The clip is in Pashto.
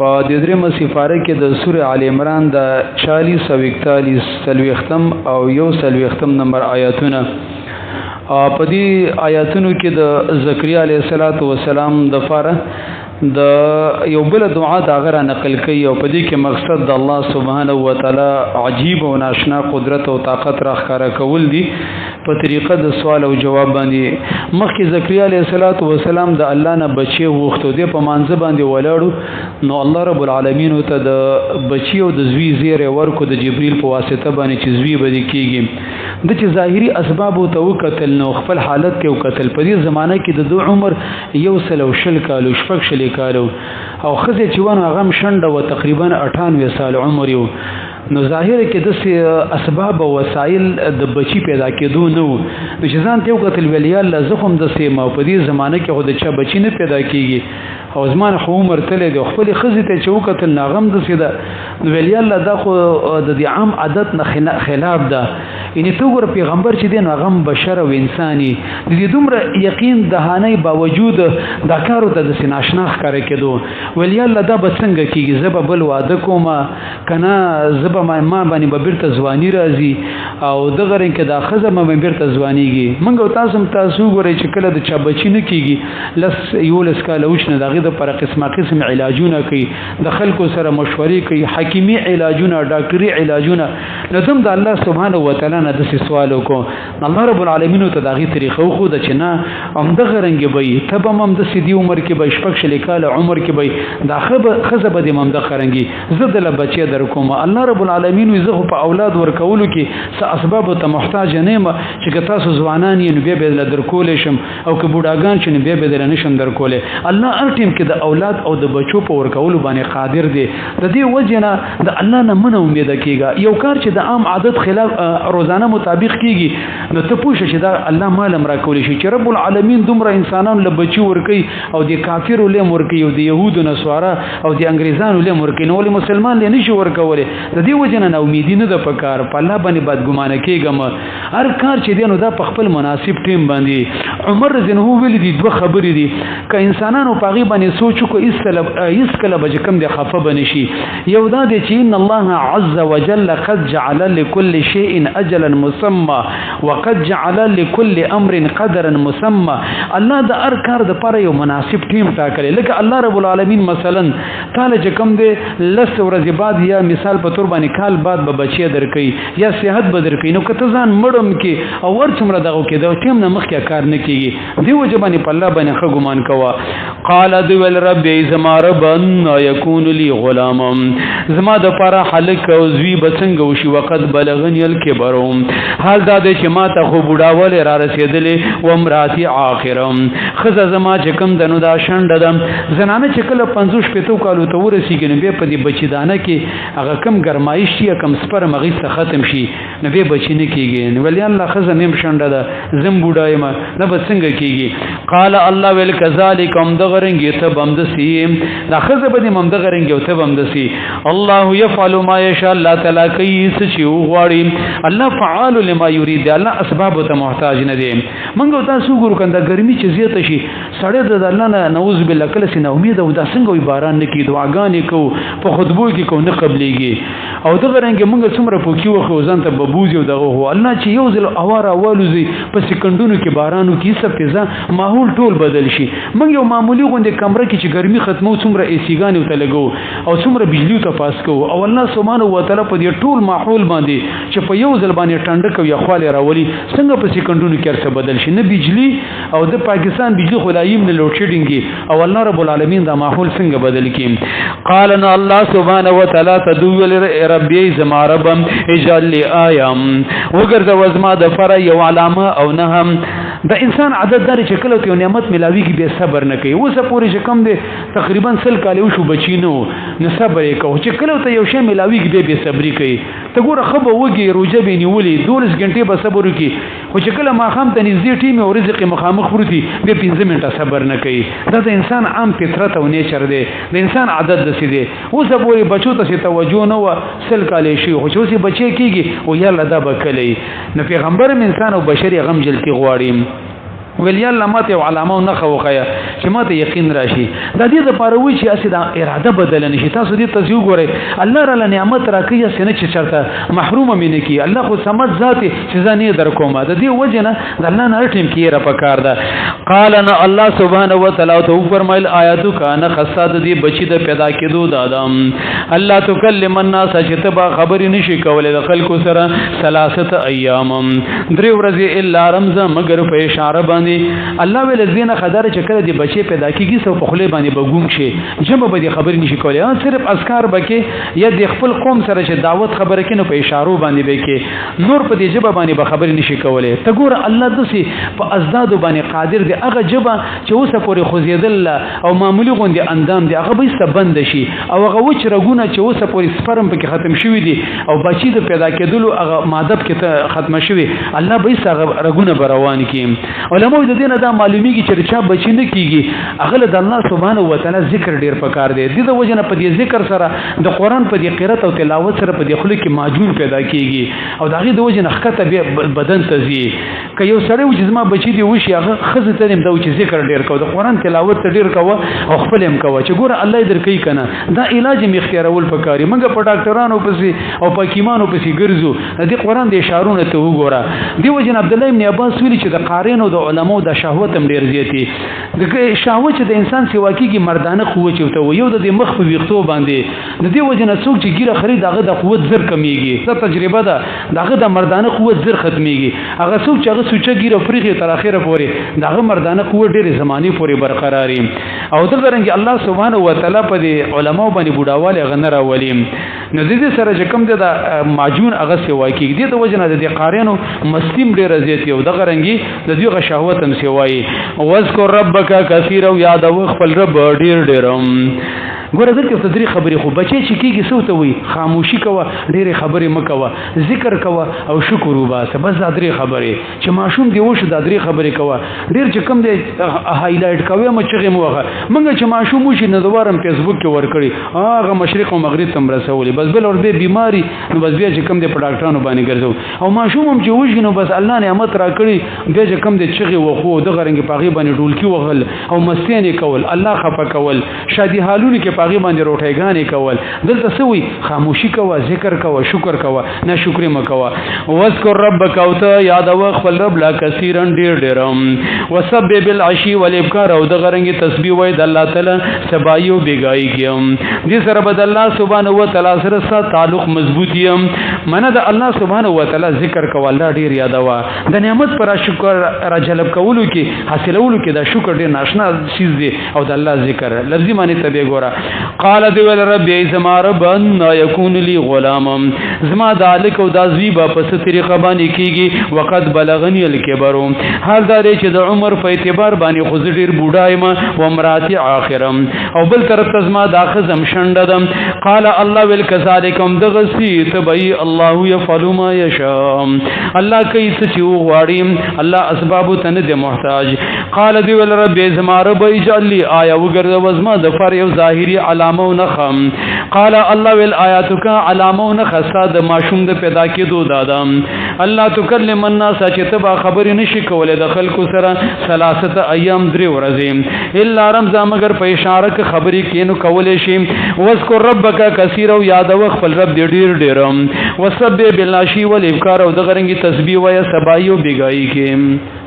په د درېمه سپاره کې د سوره آل عمران د 40 او 41 سلوختم او 1 نمبر آیاتونه. په دې آیاتونو کې د زکریا علیه السلام د فاره د یو بل دعا دا غره نقل کوي او په دې کې مقصد د الله سبحانه و تعالی عجیب او ناشنا قدرت او طاقت راخاره کول دي په طریقه د سوال او جواب باندې. مخکې زکریا علیه السلام د الله نه بچي وغوښتو دی په مانځ باندې ولاړو نو الله رب العالمین ته د بچي او د زوی زیره ورکو د جبرئیل په واسطه باندې چې زوی به کېږي د چې ظاهري اسباب او تو قتل نو خپل حالت کې او قتل په دې زمانہ کې د عمر 140 کالو شپږ کالو او خزه چې ونه غم شنده و تقریبا 98 سال عمر یو نو ظاهر کې د اسباب او وسایل د بچی پیدا کېدو نو چې ځان ته قتل ویلیال لزخم د سیمه په دې زمانه کې خو د چا بچی نه پیدا کیږي او زمان خو عمر تل د خپل خزه ته چې قتل ناغم د سیده نو ویلیال دا خو د عام عادت نه خلاف ده. ان تو ګور پیغمبر چې دین غم بشر او انساني د دې دومره یقین دهانه باوجود دا کارو د سناشنا ښکار کېدو ویلیال دا بسنګ کیږي زب بل واده کوم کنه زب ما باندې ببرته ځواني راځي او د غرین کې دا خزه ما ببرته ځوانيږي منګو تاسو ګورئ چې کله د چا بچی نه کیږي لس یولس کال اوښنه دغه د پر قسم علاجونه کوي د خلکو سره مشورې کوي حکیمی علاجونه ډاکټري علاجونه لازم د الله سبحانه و تعالی نه د سوال وکړو الله رب العالمین ته دغه طریقه خو د چنه هم د غرنګ به تبم هم د سیدی عمر کې به شپږ کال عمر کې به دا خزه به د مم د غرنګي زه د بچی در کوم الله رب العالمین زه په اولاد ورکولو کې څه اسباب ته محتاج نه یم چې تاسو ځوانان یې نو به بدل در کول شم او که بوډاګان چې به بدل نشم در کوله الله ارټیم کې د اولاد او د بچو په ورکولو باندې قادر دی. د دې وجنه د الله نه من امید کیږي یو کار چې د عام عادت خلاف روزانه مطابق کیږي نو ته پوښتنه چې دا الله مال امر کولی شي چې رب العالمین دومره انسانان له بچو ورکي او د کافرو له ورکي او د يهودو نصارا او د انګريزانو له ورکي نو ولې مسلمان له نشي ورکوله د دې وجنه نو امید نه د پکار په الله باندې بدګمانه کیږم هر کار چې دینو دا په خپل مناسب ټیم باندې عمر رضی ویل دي دوه خبرې دي ک انسانانو په غي باندې سوچ کو اس کله بج کم د خفه بنشي یو دا دي چې ان الله عز وجل قد جعل لكل شيء اجلا مسمى وقد جعل لكل امر قدرا مسمى الله د هر کار د پر یو مناسب ټیم ټاکلی لکه الله رب العالمین مثلا تعالی چې کم دی لس ورځې بعد یا مثال په تور باندې کال بعد به بچی درکې یا صحت به درکې نو کته ځان مړم کې او ورڅمره دغه کې دا ټیم نه مخکې کار نه کیږي دی وجبانی په الله باندې خو ګمان کوا. قال ذو رب زما رب ان يكون لي غلام زما د پاره حلق او زوی بڅنګ وشي وقت بلغني الكبر حال دا چې ما ته خو بوډاول را رسیدلې و امراتی اخرم خزه زما چې کم دنو دا شند دم زنانه چې کله 50 پېتو کالو ته ورسیږي نو به په دې بچیدانه کې هغه کم ګرمایش شي کم سپر مغی ختم شي نو به بچی نه کیږي نو ولی الله خزه نیم شند ده زم بوډایم نه بڅنګ کیږي. قال الله ول كذلك هم دغرنګ ته بمدسي دا خزه به مم دغرنګ ته بمدسي الله يفعل ما يشاء الله تعالی کوي څه غواړي الله فعال لما يريد الله اسباب ته محتاج نه دي. منګو تاسو ګورو کنده ګرمي چې زیات شي سړی د الله نه نعوذ بالله کله سي امید او دا څنګه وي باران نه کی دعاګانې کو په خطبو کې کو نه قبليږي او دغرنګ منګ څومره پوکي وخو ځان ته ببوز یو دغه هو الله چې یو ځل اوار اولوزي په سکندونو کې بارانو کې څه فضا ماحول ټول بدل شي. منګ یو معمولی غونډه کمره کې چې ګرمي ختمو څومره اسی ګانې ته لګو او څومره بجلی ته پاس کو او الله سبحانه و تعالی په دې ټول ماحول باندې چې په یو ځل باندې ټنډه کو یا خواله راولي څنګه په سکندونو کې څه بدل شي نه بجلی او د پاکستان بجلی خلایم نه لوډ شیډینګ او الله رب العالمین دا ماحول څنګه بدل کړي. قال ان الله سبحانه و تعالی تدول ربي زما رب اجعل لي ايام وګرځه وزما د فر یو علامه او نه د انسان عادت دار چې کله ته نعمت ملاویږي به صبر نه کوي وسه پوری چې کم دي تقریبا سل کال شو بچینو نه صبر کوي چې کله ته یو شی ملاویږي به صبري کوي ته ګوره خبر وږي روزه به نیولې 12 غنټه به صبر وکي خو چې کله ما خام ته نږدې ټیم او رزق مخامخ پروتي به 15 منټه صبر نه کوي. دا د انسان عام فطرت او نیچر دی د انسان عادت دسي دی وسه پوری بچو ته توجه نه و سل کال شي خو چې بچي کیږي او یاله دا بکلی نو پیغمبر انسان او بشري غم جلتی غواړي ویل یا الله ماته علامه نه خوخیا چې ماته یقین راشي د دې لپاره وی چې اسې د اراده بدل نشي تاسو دې تاسو ګورئ الله تعالی نعمت راکړي سینه چې چرته محروم مې نه کی الله خو سمت ذات چې ځانې در کومه د دې وجنه د الله نه ټیم کې را پکار ده قال ان الله سبحانه وتعالى تو فرمایل آیاتو کان خصاد دې بچی د پیدا کېدو د ادم الله تکلم الناس چې تبا خبرې نشي کولای د خلکو سره ثلاثه ایام درې ورځې الا رمزه مگر په اشاره باندې الله ول زینه خدای چې کله دې بچی پیدا کیږي سو په خله باندې بګوم شي جمع به دې خبرې نشي کولای صرف اذکار بکې یا د خپل قوم سره چې دعوت خبره کینو په اشارو باندې بکې نور په دې جبه باندې به خبرې نشي کولای ته ګور الله دسي په ازداد باندې قادر دی هغه جبه چې اوسه پورې خوځیدل او معمولی غوندي اندام دی هغه به سبند شي او هغه وچ رګونه چې اوسه پورې سپرم پکې ختم شوی دي او بچی د پیدا کېدلو هغه ماده کې ختم شوی الله به هغه رګونه بروان کی علماء د دینه دا معلومیږي چې چا بچی نه کیږي هغه د الله سبحانه و تعالی ذکر ډیر پکار دی د وجنه په دې ذکر سره د قران په دې قرات او تلاوت سره په دې خلک کې ماجون پیدا کیږي او داغه د وجنه خطه بدن تزي که یو سره و چې ما بچی دی وشي هغه خزه ته د چې ذکر ډیر کو د قران تلاوت ډیر کو او خپل هم کو چې ګوره الله در کوي کنه دا علاج می اختیارول پکاري موږ په ډاکټرانو پسې او په کیمانو پسې ګرځو د قران د اشارونه ته وګوره دی وجنه عبد الله ابن عباس ویلي چې د قارینو د علماو د شهوت هم ډیر زیاتی د شهوت چې د انسان سیوا کیږي مردانه قوت چوته یو د مخ په ویختو باندې د دې وجنه څوک چې ګیره خرید هغه د قوت زر کمیږي دا تجربه ده دغه د مردانه قوت زر ختميږي هغه څوک چې هغه سوچه ګیره فریغه تر اخره پورې دغه مردانه قوت ډېر زماني پورې برقراري او د درنګ الله سبحانه و تعالی په دې علماو باندې بوډاواله غنره ولیم نو دې سره چې کوم د ماجون هغه سیوا کیږي د وجنه د قارینو مستیم ډېر زیات یو د غرنګي د دې غ شهوت هم سیوای واذکر ربک کثیر او یاد او خپل رب ډېر ګوره دلته تدری خبرې خو بچی چې کیږي سوته وي خاموشي کوه ډېرې خبرې مکوه ذکر کوه او شکر وباسه بس دا درې خبرې چې ماشوم دی وشو دا درې خبرې کوه ډېر چې کم دی هایلایټ کوي م چغې موغه منګه چې ماشوم وشي نو دوارم فیسبوک کې ورکړي هغه مشرق او مغرب تم رسولي بس بل اور به بیماری نو بس بیا چې کم دی په ډاکټرانو باندې ګرځو او ماشوم هم چې وشي نو بس الله نعمت را کړی بیا چې کم دی چغې وخو د غرنګ پاغي باندې ډولکی وغل او مستین کول الله خفه کول شادي حالونه کې پاغي باندې روټیګانې کول دلته سوي خاموشي کوه ذکر کوه شکر کوه نه شکر مکوه واذکر ربک او ته یاد او خپل رب لا کثیرن ډېر وسبح بالعشی والابکار او د غرنګ تسبیح وای د الله تعالی سبایو بیګای کیم دې سره بد الله سبحانه و تعالی سره تعلق مضبوط یم منه د الله سبحانه و تعالی ذکر کوه الله ډېر یادوا د نعمت پر شکر را جلب کولو کې حاصلولو کې دا شکر ډېر ناشنا چیز دی او د الله ذکر لفظي معنی ته به ګوره قال دی ول رب زما رب ان يكون لي غلام زما دالک او دازوی په ست طریقه باندې کیږي وقت بلغنی الکبر حال دا چې د عمر په اعتبار باندې خو ډیر بوډایم و امراتی اخرم او بل طرف زما دا خزم شنددم قال الله ول کذالکم دغسی تبي الله يفعل ما يشاء الله کوي څه چې غواړي الله اسباب ته نه محتاج قال دی ول رب زما رب اجعل لي آیا وګرځه وزما د فر یو ظاهری علامه نخم قال الله ول آیاتک علامه نخصا د ماشوم د پیدا کېدو دادم الله تکلم الناس چې تبا خبر نشي کولای د خلکو سره ثلاثه ایام درې ورځې الا رمزا مگر په اشاره کې خبرې کینو کولای شي واذکر ربک کثیر او یاد او خپل رب ډېر وسبح بالعشی والابکار او د غرنګي تسبیح وای سبایو بیګای کې